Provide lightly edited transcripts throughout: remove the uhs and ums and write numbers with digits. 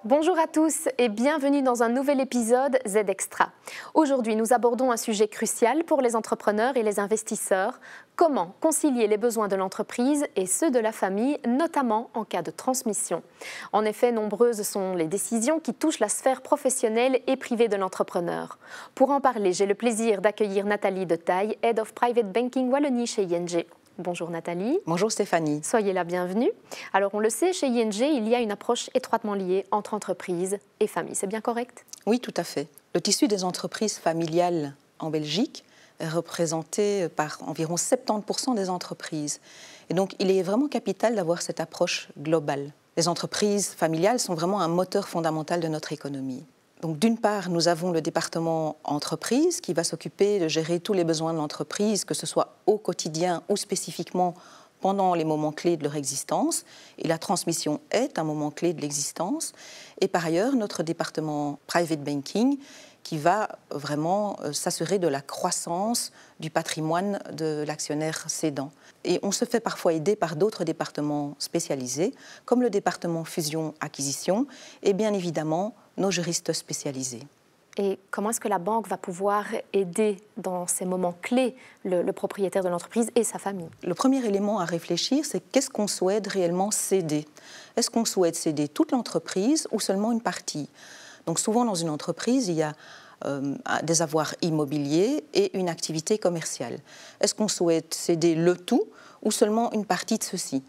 Bonjour à tous et bienvenue dans un nouvel épisode Z Extra. Aujourd'hui, nous abordons un sujet crucial pour les entrepreneurs et les investisseurs. Comment concilier les besoins de l'entreprise et ceux de la famille, notamment en cas de transmission. En effet, nombreuses sont les décisions qui touchent la sphère professionnelle et privée de l'entrepreneur. Pour en parler, j'ai le plaisir d'accueillir Nathalie De Taille, Head of Private Banking Wallonie chez ING. Bonjour Nathalie. Bonjour Stéphanie. Soyez la bienvenue. Alors on le sait, chez ING, il y a une approche étroitement liée entre entreprises et famille. C'est bien correct? Oui, tout à fait. Le tissu des entreprises familiales en Belgique est représenté par environ 70% des entreprises. Et donc il est vraiment capital d'avoir cette approche globale. Les entreprises familiales sont vraiment un moteur fondamental de notre économie. Donc, d'une part, nous avons le département entreprise qui va s'occuper de gérer tous les besoins de l'entreprise, que ce soit au quotidien ou spécifiquement pendant les moments clés de leur existence. Et la transmission est un moment clé de l'existence. Et par ailleurs, notre département Private Banking qui va vraiment s'assurer de la croissance du patrimoine de l'actionnaire cédant. Et on se fait parfois aider par d'autres départements spécialisés, comme le département fusion-acquisition et bien évidemment nos juristes spécialisés. Et comment est-ce que la banque va pouvoir aider dans ces moments clés le propriétaire de l'entreprise et sa famille? Le premier élément à réfléchir, c'est qu'est-ce qu'on souhaite réellement céder? Est-ce qu'on souhaite céder toute l'entreprise ou seulement une partie? Donc souvent dans une entreprise, il y a des avoirs immobiliers et une activité commerciale. Est-ce qu'on souhaite céder le tout ou seulement une partie de ceci?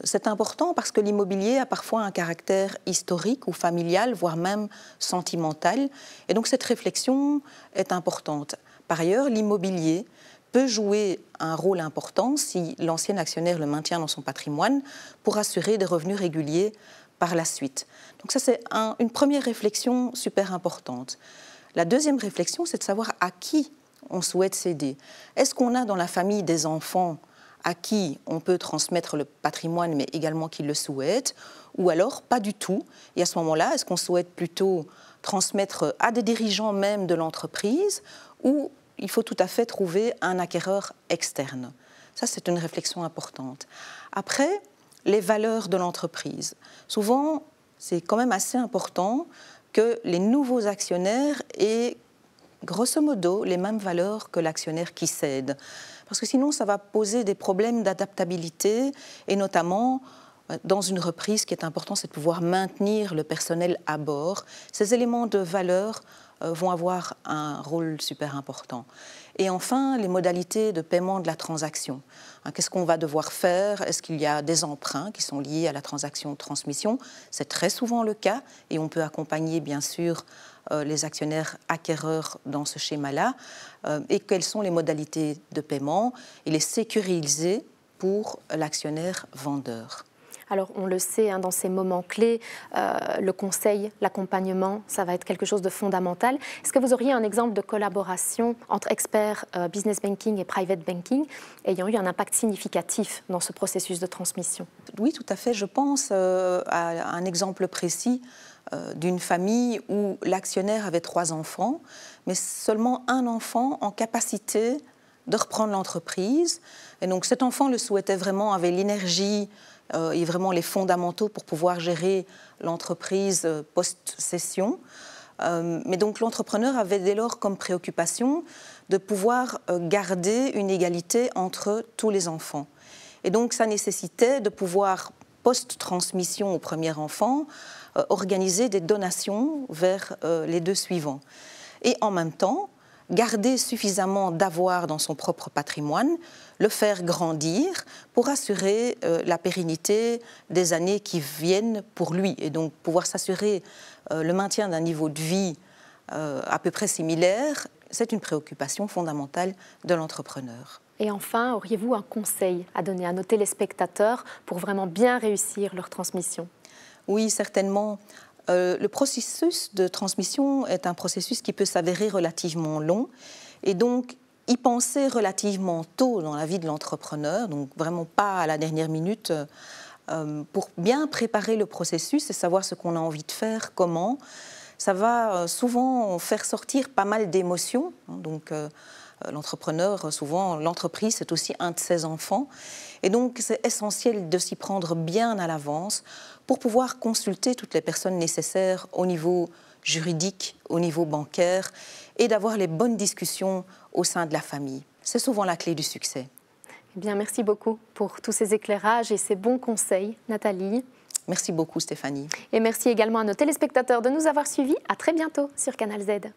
C'est important parce que l'immobilier a parfois un caractère historique ou familial, voire même sentimental. Et donc cette réflexion est importante. Par ailleurs, l'immobilier peut jouer un rôle important si l'ancien actionnaire le maintient dans son patrimoine pour assurer des revenus réguliers par la suite. Donc ça, c'est une première réflexion super importante. La deuxième réflexion, c'est de savoir à qui on souhaite céder. Est-ce qu'on a dans la famille des enfants à qui on peut transmettre le patrimoine, mais également qui le souhaitent, ou alors pas du tout? Et à ce moment-là, est-ce qu'on souhaite plutôt transmettre à des dirigeants même de l'entreprise, ou il faut tout à fait trouver un acquéreur externe? Ça, c'est une réflexion importante. Après, les valeurs de l'entreprise. Souvent, c'est quand même assez important que les nouveaux actionnaires aient grosso modo les mêmes valeurs que l'actionnaire qui cède. Parce que sinon, ça va poser des problèmes d'adaptabilité et notamment, dans une reprise, ce qui est important, c'est de pouvoir maintenir le personnel à bord. Ces éléments de valeur vont avoir un rôle super important. Et enfin, les modalités de paiement de la transaction. Qu'est-ce qu'on va devoir faire? Est-ce qu'il y a des emprunts qui sont liés à la transaction de transmission? C'est très souvent le cas et on peut accompagner bien sûr les actionnaires acquéreurs dans ce schéma-là. Et quelles sont les modalités de paiement et les sécuriser pour l'actionnaire vendeur? Alors, on le sait, dans ces moments clés, le conseil, l'accompagnement, ça va être quelque chose de fondamental. Est-ce que vous auriez un exemple de collaboration entre experts business banking et private banking ayant eu un impact significatif dans ce processus de transmission? Oui, tout à fait. Je pense à un exemple précis d'une famille où l'actionnaire avait 3 enfants, mais seulement un enfant en capacité de reprendre l'entreprise. Et donc cet enfant le souhaitait vraiment, avait l'énergie et vraiment les fondamentaux pour pouvoir gérer l'entreprise post-cession. Mais donc l'entrepreneur avait dès lors comme préoccupation de pouvoir garder une égalité entre tous les enfants. Et donc ça nécessitait de pouvoir, post-transmission au premier enfant, organiser des donations vers les 2 suivants. Et en même temps, garder suffisamment d'avoirs dans son propre patrimoine, le faire grandir pour assurer la pérennité des années qui viennent pour lui et donc pouvoir s'assurer le maintien d'un niveau de vie à peu près similaire. C'est une préoccupation fondamentale de l'entrepreneur. Et enfin, auriez-vous un conseil à donner à nos téléspectateurs pour vraiment bien réussir leur transmission? Oui, certainement. Le processus de transmission est un processus qui peut s'avérer relativement long et donc y penser relativement tôt dans la vie de l'entrepreneur, donc vraiment pas à la dernière minute, pour bien préparer le processus et savoir ce qu'on a envie de faire, comment. ça va souvent faire sortir pas mal d'émotions. Donc, l'entrepreneur, souvent, l'entreprise, c'est aussi un de ses enfants. Et donc, c'est essentiel de s'y prendre bien à l'avance pour pouvoir consulter toutes les personnes nécessaires au niveau juridique, au niveau bancaire, et d'avoir les bonnes discussions au sein de la famille. C'est souvent la clé du succès. Eh bien, merci beaucoup pour tous ces éclairages et ces bons conseils, Nathalie. Merci beaucoup, Stéphanie. Et merci également à nos téléspectateurs de nous avoir suivis. À très bientôt sur Canal Z.